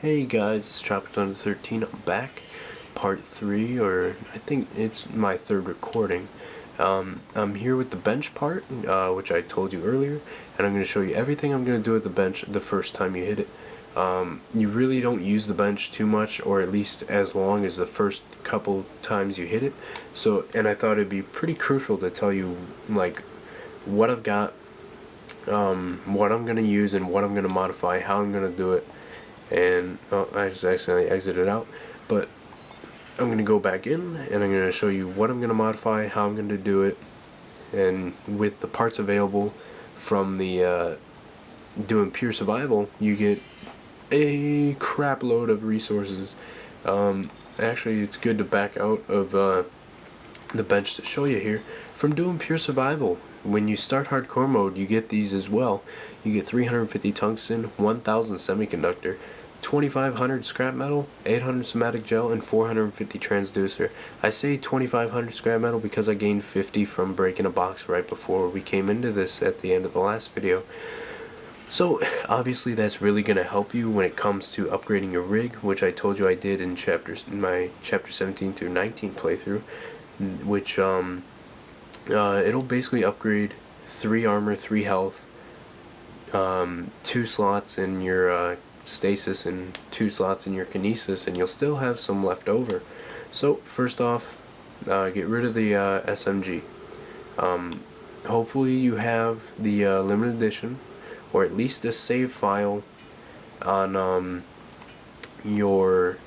Hey guys, it's Tropic Thunder 13. I'm back, part 3, or I think it's my third recording. I'm here with the bench part, which I told you earlier, and I'm going to show you everything I'm going to do with the bench the first time you hit it. You really don't use the bench too much, or at least as long as the first couple times you hit it. So, and I thought it'd be pretty crucial to tell you, like, what I've got, what I'm going to use, and what I'm going to modify, how I'm going to do it. And I just accidentally exited out, but I'm going to go back in and I'm going to show you what I'm going to modify, how I'm going to do it, and with the parts available from the doing pure survival, you get a crap load of resources. Actually, it's good to back out of the bench to show you here. From doing pure survival, when you start hardcore mode, you get these as well. You get 350 tungsten, 1000 semiconductor, 2500 scrap metal, 800 somatic gel, and 450 transducer. I say 2500 scrap metal because I gained 50 from breaking a box right before we came into this at the end of the last video. So obviously that's really going to help you when it comes to upgrading your rig, which I told you I did in my chapter 17 through 19 playthrough, which it'll basically upgrade 3 armor, 3 health, 2 slots in your stasis and 2 slots in your kinesis, and you'll still have some left over. So first off, get rid of the SMG. Hopefully you have the limited edition, or at least a save file on your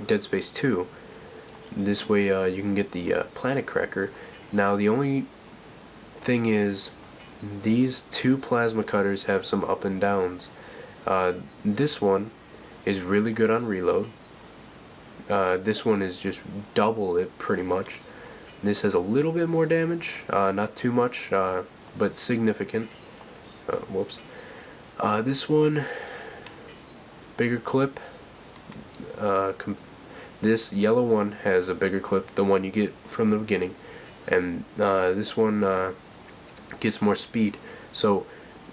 Dead Space 2. This way you can get the Planet Cracker. Now the only thing is, these 2 plasma cutters have some up and downs. This one is really good on reload. This one is just double it pretty much. This has a little bit more damage, not too much, but significant. Whoops. This one, bigger clip. This yellow one has a bigger clip, the one you get from the beginning, and this one gets more speed. So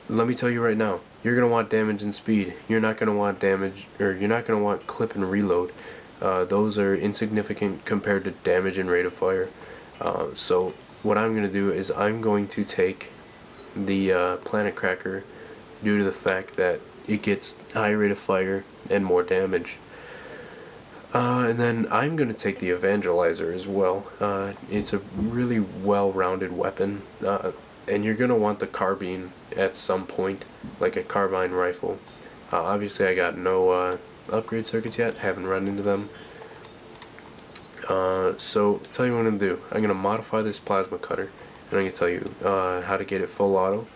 let me tell you right now, you're gonna want damage and speed. You're not gonna want damage, or you're not gonna want clip and reload. Those are insignificant compared to damage and rate of fire. So what I'm gonna do is I'm going to take the Planet Cracker due to the fact that it gets high rate of fire and more damage. And then I'm going to take the Evangelizer as well. It's a really well-rounded weapon, and you're going to want the carbine at some point, like a carbine rifle. Obviously I got no upgrade circuits yet, haven't run into them. So tell you what I'm going to do. I'm going to modify this plasma cutter, and I'm going to tell you how to get it full auto.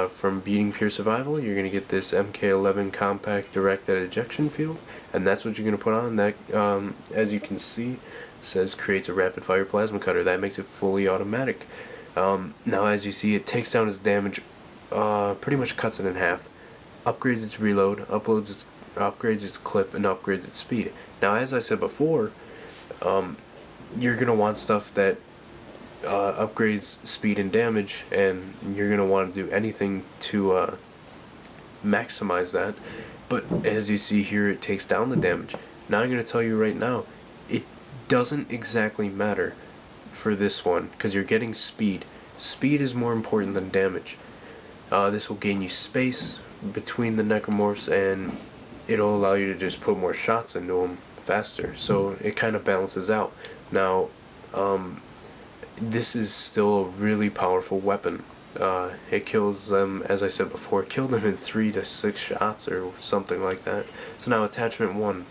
From beating pure survival, you're going to get this MK11 compact directed ejection field, and that's what you're going to put on. That, as you can see, says creates a rapid fire plasma cutter. That makes it fully automatic. Now as you see, it takes down its damage, pretty much cuts it in half, upgrades its reload, upgrades its clip, and upgrades its speed. Now as I said before, you're going to want stuff that upgrades speed and damage, and you're going to want to do anything to maximize that. But as you see here, it takes down the damage. Now I'm going to tell you right now, it doesn't exactly matter for this one, because you're getting speed. Speed is more important than damage. This will gain you space between the necromorphs, and it'll allow you to just put more shots into them faster, so it kind of balances out. Now this is still a really powerful weapon. It kills them, as I said before, it killed them in 3 to 6 shots or something like that. So now attachment 1.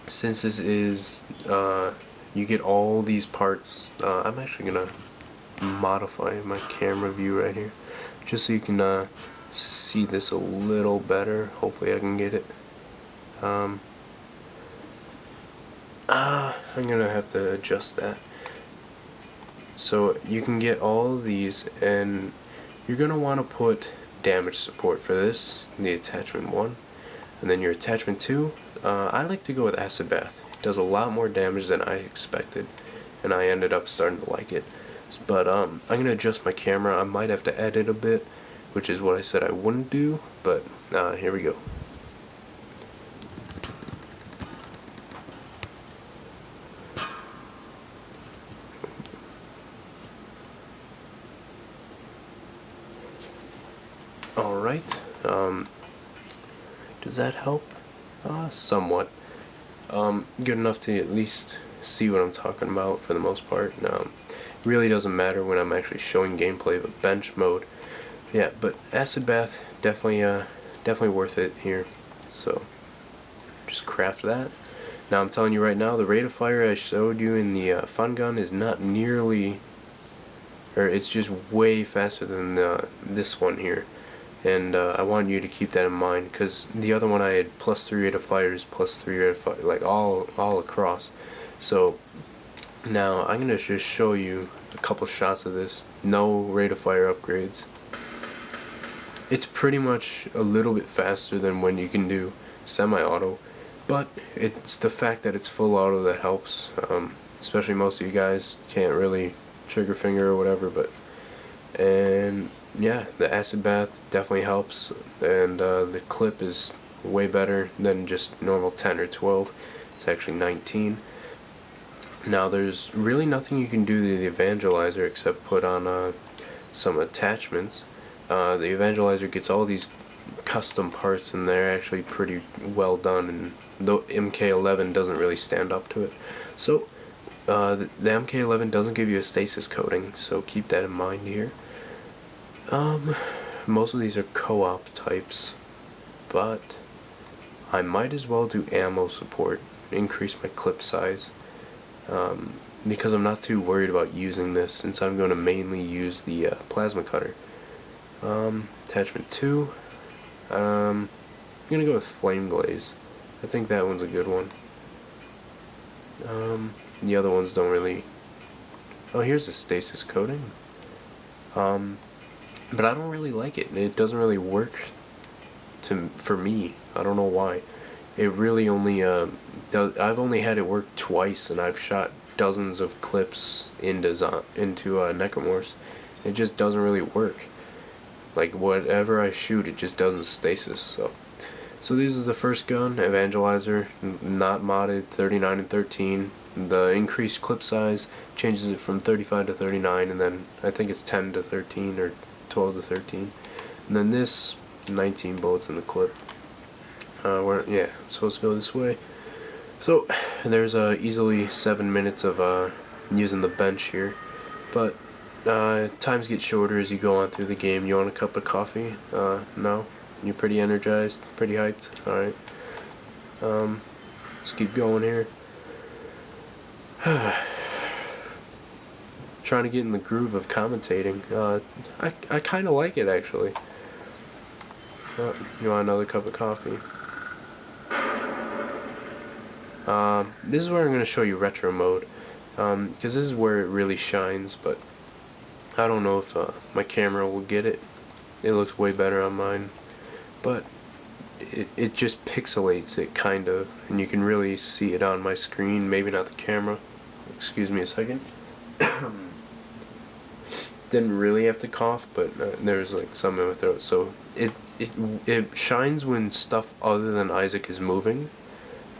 Since this is, you get all these parts, I'm actually going to modify my camera view right here, just so you can see this a little better. Hopefully I can get it. I'm gonna have to adjust that. So you can get all of these, and you're gonna want to put damage support for this, the attachment 1, and then your attachment 2. I like to go with acid bath. It does a lot more damage than I expected, and I ended up starting to like it. But I'm gonna adjust my camera. I might have to edit a bit, which is what I said I wouldn't do, but here we go. Does that help? Somewhat. Good enough to at least see what I'm talking about for the most part. It really doesn't matter when I'm actually showing gameplay of a bench mode. Yeah, but acid bath definitely worth it here. So just craft that. Now I'm telling you right now, the rate of fire I showed you in the fun gun is not nearly, or it's just way faster than this one here. And I want you to keep that in mind, because the other one I had +3 rate of fire is +3 rate of fire, like all across. So now I'm gonna just show you a couple shots of this. No rate of fire upgrades. It's pretty much a little bit faster than when you can do semi-auto, but it's the fact that it's full auto that helps. Especially most of you guys can't really trigger finger or whatever, and yeah, the acid bath definitely helps, and the clip is way better than just normal 10 or 12. It's actually 19. Now there's really nothing you can do to the evangelizer except put on some attachments. The evangelizer gets all these custom parts, and they're actually pretty well done, and the MK11 doesn't really stand up to it. So the MK11 doesn't give you a stasis coating, so keep that in mind here. Most of these are co-op types, but I might as well do ammo support, increase my clip size, because I'm not too worried about using this, since I'm going to mainly use the plasma cutter. Attachment 2, I'm going to go with flame glaze. I think that one's a good one. The other ones don't really... Oh, here's a stasis coating. But I don't really like it. It doesn't really work for me. I don't know why. It really only I've only had it work twice, and I've shot dozens of clips into Necromorphs. It just doesn't really work. Like whatever I shoot, it just doesn't stasis. So this is the first gun, Evangelizer, not modded, 39 and 13. The increased clip size changes it from 35 to 39, and then I think it's 10 to 13 or 12 to 13. And then this, 19 bullets in the clip. Yeah, it's supposed to go this way. So there's easily 7 minutes of using the bench here, but times get shorter as you go on through the game. You want a cup of coffee? No? You're pretty energized? Pretty hyped? Alright. Let's keep going here. Trying to get in the groove of commentating. I kind of like it, actually. You want another cup of coffee? This is where I'm going to show you retro mode, because this is where it really shines, but I don't know if my camera will get it. It looks way better on mine, but it just pixelates it, kind of, and you can really see it on my screen, maybe not the camera. Excuse me a second. Didn't really have to cough, but there's like some in my throat. So it shines when stuff other than Isaac is moving,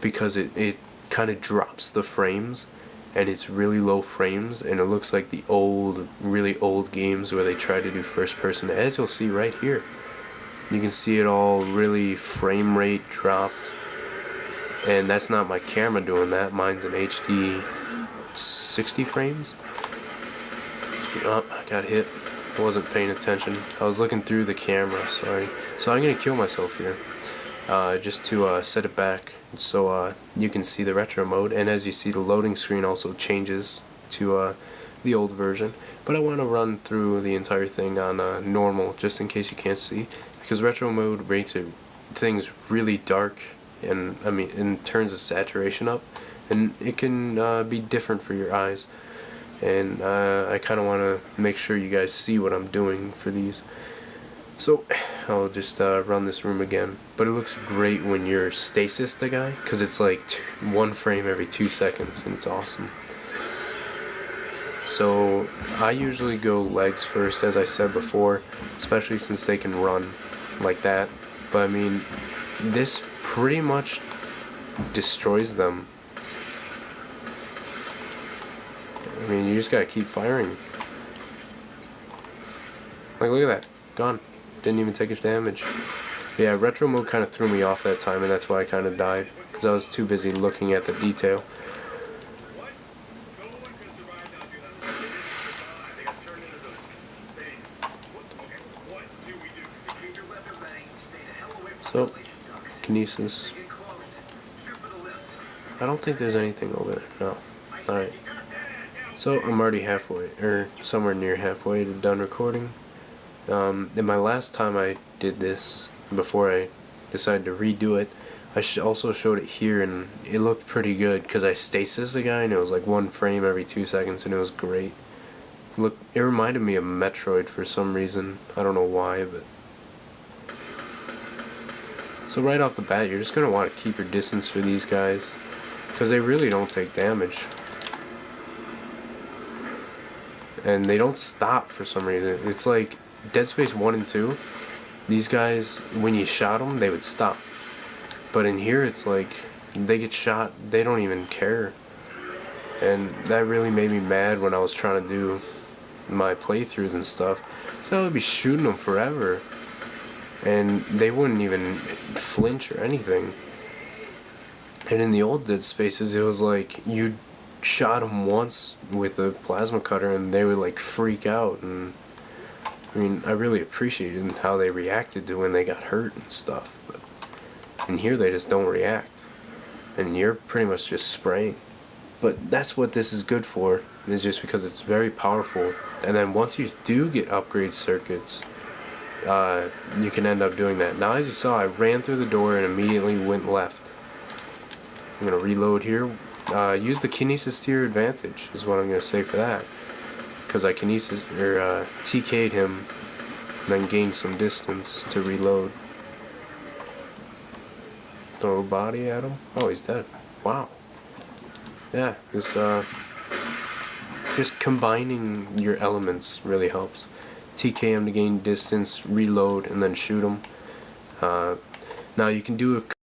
because it kind of drops the frames, and it's really low frames, and it looks like the really old games where they try to do first person, as you'll see right here. You can see it all really frame rate dropped, and that's not my camera doing that. Mine's an HD 60 frames. Oh, I got hit. I wasn't paying attention. I was looking through the camera, sorry. So I'm gonna kill myself here, just to set it back so you can see the retro mode. And as you see, the loading screen also changes to the old version. But I want to run through the entire thing on normal, just in case you can't see, because retro mode makes things really dark, and and turns the saturation up, and it can be different for your eyes. And I kind of want to make sure you guys see what I'm doing for these. So I'll just run this room again. But it looks great when you're stasis the guy, because it's like 1 frame every 2 seconds, and it's awesome. So I usually go legs first, as I said before, especially since they can run like that. But I mean, this pretty much destroys them. I mean, you just gotta keep firing. Like, look at that. Gone. Didn't even take a damage. Yeah, retro mode kind of threw me off that time, and that's why I kind of died, because I was too busy looking at the detail. So, Kinesis. I don't think there's anything over there. No. Alright. So, I'm already halfway, or somewhere near halfway to done recording. In my last time I did this, before I decided to redo it, I also showed it here, and it looked pretty good, because I stasis the guy, and it was like 1 frame every 2 seconds, and it was great. Look, it reminded me of Metroid for some reason. I don't know why, but... So right off the bat, you're just going to want to keep your distance for these guys, because they really don't take damage. And they don't stop for some reason. It's like Dead Space 1 and 2, these guys, when you shot them, they would stop. But in here, it's like, they get shot, they don't even care. And that really made me mad when I was trying to do my playthroughs and stuff. So I would be shooting them forever, and they wouldn't even flinch or anything. And in the old Dead Spaces, it was like, you shot them once with a plasma cutter and they would like freak out. And I mean, I really appreciated how they reacted to when they got hurt and stuff, but in here they just don't react, and you're pretty much just spraying. But that's what this is good for, is just because it's very powerful. And then once you do get upgrade circuits, you can end up doing that. Now, as you saw, I ran through the door and immediately went left. I'm gonna reload here. Use the kinesis to your advantage is what I'm gonna say for that, because I kinesis or TK'd him and then gained some distance to reload. Throw a body at him. Oh, he's dead. Wow. Yeah, this just combining your elements really helps. TK him to gain distance, reload, and then shoot him. Now you can do a